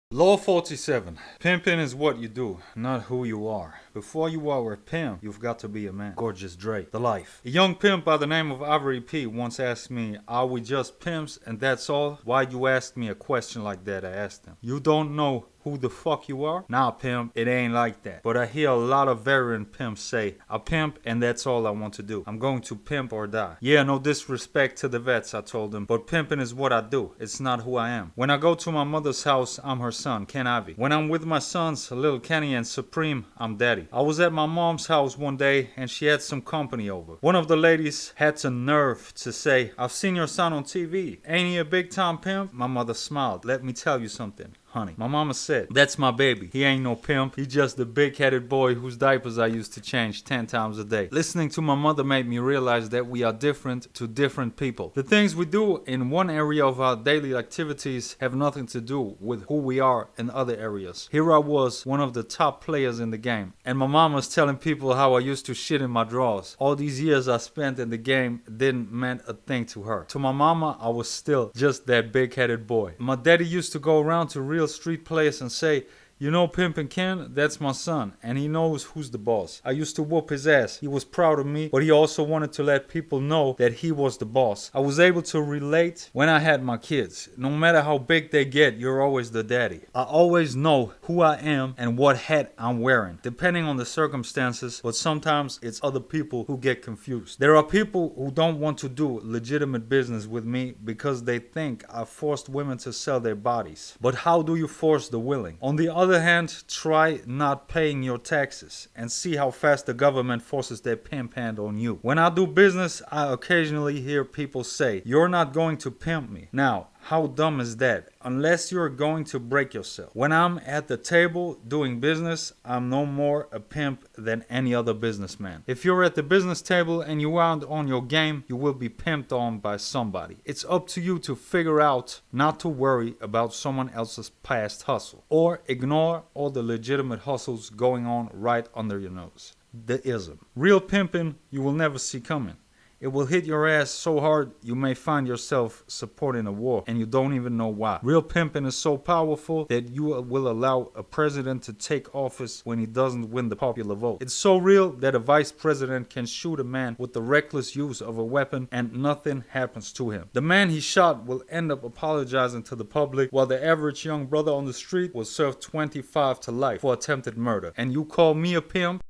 Law 47. Pimpin is what you do, not who you are. Before you are a pimp, you've got to be a man. Gorgeous Dre, The Life. A young pimp by the name of Ivory P once asked me, are we just pimps and that's all? Why'd you ask me a question like that? I asked him. You don't know who the fuck you are? Nah, pimp, it ain't like that. But I hear a lot of veteran pimps say, I pimp and that's all I want to do. I'm going to pimp or die. Yeah, no disrespect to the vets, I told him, but pimping is what I do. It's not who I am. When I go to my mother's house, I'm her son, Ken Ivy. When I'm with my sons, Lil Kenny and Supreme, I'm daddy. I was at my mom's house one day and she had some company over. One of the ladies had the nerve to say, I've seen your son on TV. Ain't he a big time pimp? My mother smiled. Let me tell you something, honey. My mama said, that's my baby. He ain't no pimp. He's just the big-headed boy whose diapers I used to change 10 times a day. Listening to my mother made me realize that we are different to different people. The things we do in one area of our daily activities have nothing to do with who we are in other areas. Here I was, one of the top players in the game, and my mom was telling people how I used to shit in my drawers. All these years I spent in the game didn't mean a thing to her. To my mama, I was still just that big-headed boy. My daddy used to go around to real street players and say, you know Pimpin' Ken, that's my son, and he knows who's the boss. I used to whoop his ass. He was proud of me, but he also wanted to let people know that he was the boss. I was able to relate when I had my kids. No matter how big they get, you're always the daddy. I always know who I am and what hat I'm wearing, depending on the circumstances, but sometimes it's other people who get confused. There are people who don't want to do legitimate business with me because they think I forced women to sell their bodies. But how do you force the willing? On the other hand, try not paying your taxes and see how fast the government forces their pimp hand on you. When I do business, I occasionally hear people say, you're not going to pimp me. Now, how dumb is that? Unless you're going to break yourself. When I'm at the table doing business, I'm no more a pimp than any other businessman. If you're at the business table and you aren't on your game, you will be pimped on by somebody. It's up to you to figure out not to worry about someone else's past hustle or ignore all the legitimate hustles going on right under your nose. The ism. Real pimping you will never see coming. It will hit your ass so hard you may find yourself supporting a war and you don't even know why. Real pimping is so powerful that you will allow a president to take office when he doesn't win the popular vote. It's so real that a vice president can shoot a man with the reckless use of a weapon and nothing happens to him. The man he shot will end up apologizing to the public, while the average young brother on the street will serve 25 to life for attempted murder. And you call me a pimp?